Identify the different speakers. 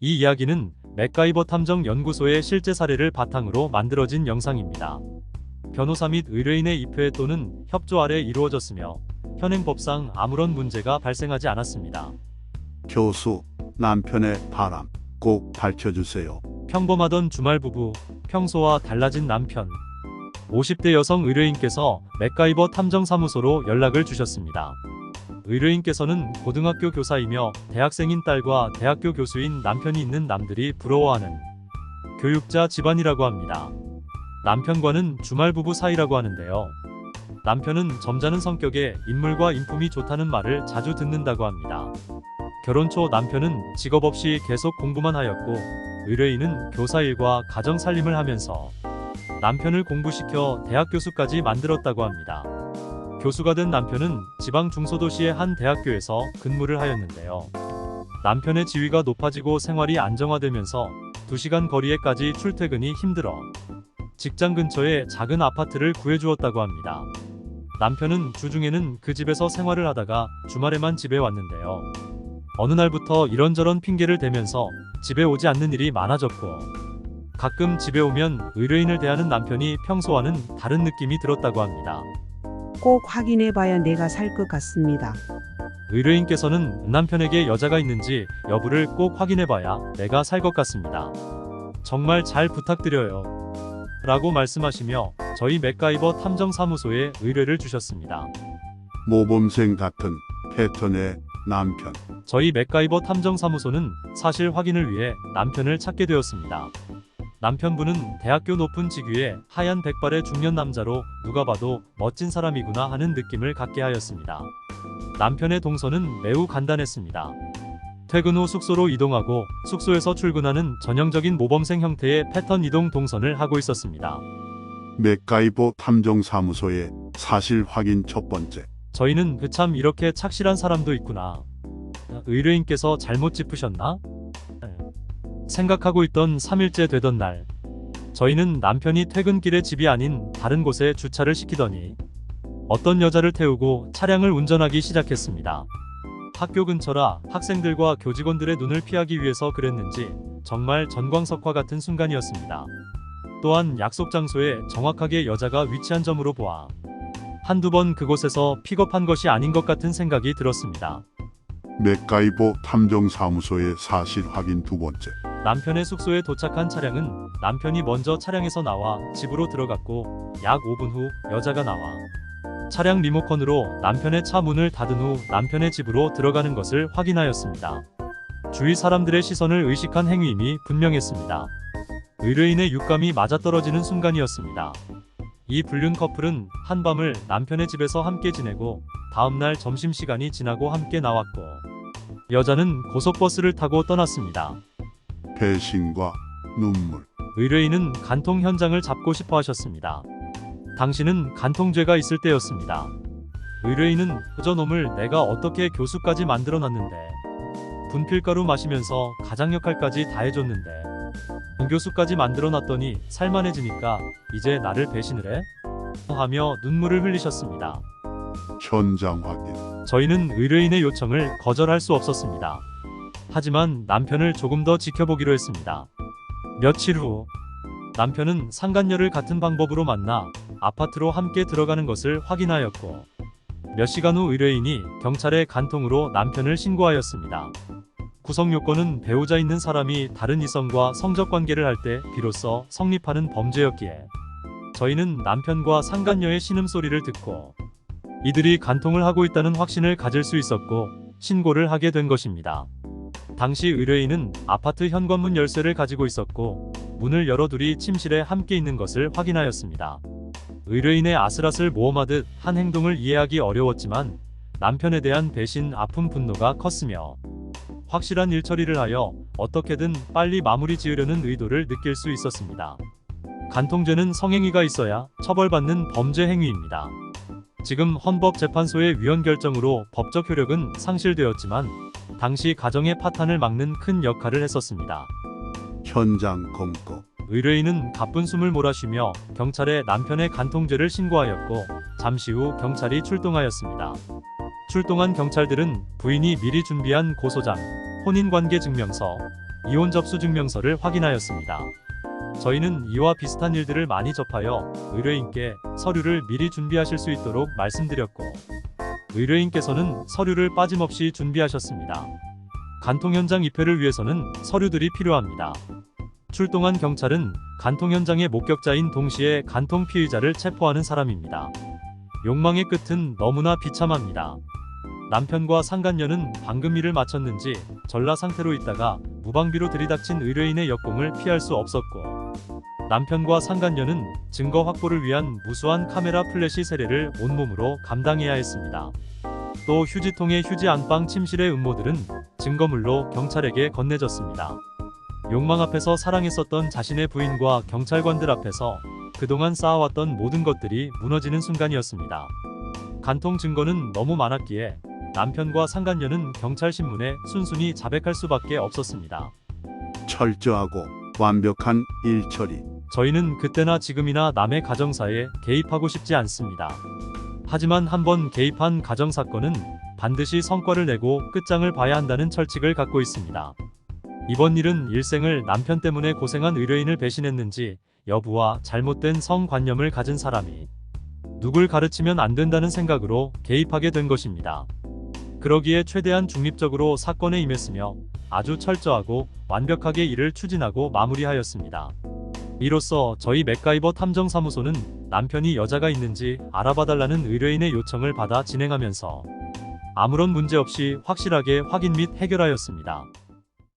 Speaker 1: 이 이야기는 맥가이버 탐정 연구소의 실제 사례를 바탕으로 만들어진 영상입니다. 변호사 및 의뢰인의 입회 또는 협조 아래 이루어졌으며 현행법상 아무런 문제가 발생하지 않았습니다.
Speaker 2: 교수, 남편의 바람 꼭 밝혀주세요.
Speaker 1: 평범하던 주말 부부, 평소와 달라진 남편. 50대 여성 의뢰인께서 맥가이버 탐정사무소로 연락을 주셨습니다. 의뢰인께서는 고등학교 교사이며 대학생인 딸과 대학교 교수인 남편이 있는 남들이 부러워하는 교육자 집안이라고 합니다. 남편과는 주말 부부 사이라고 하는데요. 남편은 점잖은 성격에 인물과 인품이 좋다는 말을 자주 듣는다고 합니다. 결혼 초 남편은 직업 없이 계속 공부만 하였고 의뢰인은 교사 일과 가정 살림을 하면서 남편을 공부시켜 대학 교수까지 만들었다고 합니다. 교수가 된 남편은 지방 중소도시의 한 대학교에서 근무를 하였는데요. 남편의 지위가 높아지고 생활이 안정화되면서 2시간 거리에까지 출퇴근이 힘들어 직장 근처에 작은 아파트를 구해주었다고 합니다. 남편은 주중에는 그 집에서 생활을 하다가 주말에만 집에 왔는데요. 어느 날부터 이런저런 핑계를 대면서 집에 오지 않는 일이 많아졌고 가끔 집에 오면 의뢰인을 대하는 남편이 평소와는 다른 느낌이 들었다고 합니다.
Speaker 3: 꼭 확인해봐야 내가 살 것 같습니다.
Speaker 1: 의뢰인께서는 남편에게 여자가 있는지 여부를 꼭 확인해봐야 내가 살 것 같습니다. 정말 잘 부탁드려요. 라고 말씀하시며 저희 맥가이버 탐정사무소에 의뢰를 주셨습니다.
Speaker 2: 모범생 같은 패턴의 남편.
Speaker 1: 저희 맥가이버 탐정사무소는 사실 확인을 위해 남편을 찾게 되었습니다. 남편분은 대학교 높은 직위에 하얀 백발의 중년 남자로 누가 봐도 멋진 사람이구나 하는 느낌을 갖게 하였습니다. 남편의 동선은 매우 간단했습니다. 퇴근 후 숙소로 이동하고 숙소에서 출근하는 전형적인 모범생 형태의 패턴 이동 동선을 하고 있었습니다.
Speaker 2: 맥가이버 탐정사무소의 사실 확인 첫 번째.
Speaker 1: 저희는 참 이렇게 착실한 사람도 있구나. 의뢰인께서 잘못 짚으셨나? 생각하고 있던 3일째 되던 날, 저희는 남편이 퇴근길에 집이 아닌 다른 곳에 주차를 시키더니 어떤 여자를 태우고 차량을 운전하기 시작했습니다. 학교 근처라 학생들과 교직원들의 눈을 피하기 위해서 그랬는지 정말 전광석화 같은 순간이었습니다. 또한 약속 장소에 정확하게 여자가 위치한 점으로 보아 한두 번 그곳에서 픽업한 것이 아닌 것 같은 생각이 들었습니다.
Speaker 2: 맥가이버 탐정사무소의 사실 확인 두 번째.
Speaker 1: 남편의 숙소에 도착한 차량은 남편이 먼저 차량에서 나와 집으로 들어갔고 약 5분 후 여자가 나와 차량 리모컨으로 남편의 차 문을 닫은 후 남편의 집으로 들어가는 것을 확인하였습니다. 주위 사람들의 시선을 의식한 행위임이 분명했습니다. 의뢰인의 육감이 맞아떨어지는 순간이었습니다. 이 불륜 커플은 한밤을 남편의 집에서 함께 지내고 다음날 점심시간이 지나고 함께 나왔고 여자는 고속버스를 타고 떠났습니다.
Speaker 2: 배신과 눈물.
Speaker 1: 의뢰인은 간통 현장을 잡고 싶어 하셨습니다. 당신은 간통죄가 있을 때였습니다. 의뢰인은 저놈을 내가 어떻게 교수까지 만들어놨는데 분필가루 마시면서 가장 역할까지 다 해줬는데 교수까지 만들어놨더니 살만해지니까 이제 나를 배신을 해? 하며 눈물을 흘리셨습니다.
Speaker 2: 현장 확인.
Speaker 1: 저희는 의뢰인의 요청을 거절할 수 없었습니다. 하지만 남편을 조금 더 지켜보기로 했습니다. 며칠 후 남편은 상간녀를 같은 방법으로 만나 아파트로 함께 들어가는 것을 확인하였고 몇 시간 후 의뢰인이 경찰에 간통으로 남편을 신고하였습니다. 구성 요건은 배우자 있는 사람이 다른 이성과 성적 관계를 할 때 비로소 성립하는 범죄였기에 저희는 남편과 상간녀의 신음소리를 듣고 이들이 간통을 하고 있다는 확신을 가질 수 있었고 신고를 하게 된 것입니다. 당시 의뢰인은 아파트 현관문 열쇠를 가지고 있었고 문을 열어 둘이 침실에 함께 있는 것을 확인하였습니다. 의뢰인의 아슬아슬 모험하듯 한 행동을 이해하기 어려웠지만 남편에 대한 배신, 아픔, 분노가 컸으며 확실한 일처리를 하여 어떻게든 빨리 마무리 지으려는 의도를 느낄 수 있었습니다. 간통죄는 성행위가 있어야 처벌받는 범죄 행위입니다. 지금 헌법재판소의 위헌 결정으로 법적 효력은 상실되었지만 당시 가정의 파탄을 막는 큰 역할을 했었습니다.
Speaker 2: 현장 검거.
Speaker 1: 의뢰인은 가쁜 숨을 몰아쉬며 경찰에 남편의 간통죄를 신고하였고 잠시 후 경찰이 출동하였습니다. 출동한 경찰들은 부인이 미리 준비한 고소장, 혼인관계 증명서, 이혼 접수 증명서를 확인하였습니다. 저희는 이와 비슷한 일들을 많이 접하여 의뢰인께 서류를 미리 준비하실 수 있도록 말씀드렸고, 의뢰인께서는 서류를 빠짐없이 준비하셨습니다. 간통 현장 입회를 위해서는 서류들이 필요합니다. 출동한 경찰은 간통 현장의 목격자인 동시에 간통 피의자를 체포하는 사람입니다. 욕망의 끝은 너무나 비참합니다. 남편과 상간녀는 방금 일을 마쳤는지 전라 상태로 있다가 무방비로 들이닥친 의뢰인의 역공을 피할 수 없었고, 남편과 상간녀는 증거 확보를 위한 무수한 카메라 플래시 세례를 온몸으로 감당해야 했습니다. 또 휴지통의 휴지 안방 침실의 음모들은 증거물로 경찰에게 건네졌습니다. 욕망 앞에서 사랑했었던 자신의 부인과 경찰관들 앞에서 그동안 쌓아왔던 모든 것들이 무너지는 순간이었습니다. 간통 증거는 너무 많았기에 남편과 상간녀는 경찰 신문에 순순히 자백할 수밖에 없었습니다.
Speaker 2: 철저하고 완벽한 일 처리.
Speaker 1: 저희는 그때나 지금이나 남의 가정사에 개입하고 싶지 않습니다. 하지만 한번 개입한 가정사건은 반드시 성과를 내고 끝장을 봐야 한다는 철칙을 갖고 있습니다. 이번 일은 일생을 남편 때문에 고생한 의뢰인을 배신했는지 여부와 잘못된 성관념을 가진 사람이 누굴 가르치면 안 된다는 생각으로 개입하게 된 것입니다. 그러기에 최대한 중립적으로 사건에 임했으며 아주 철저하고 완벽하게 일을 추진하고 마무리하였습니다. 이로써 저희 맥가이버 탐정사무소는 남편이 여자가 있는지 알아봐달라는 의뢰인의 요청을 받아 진행하면서 아무런 문제 없이 확실하게 확인 및 해결하였습니다.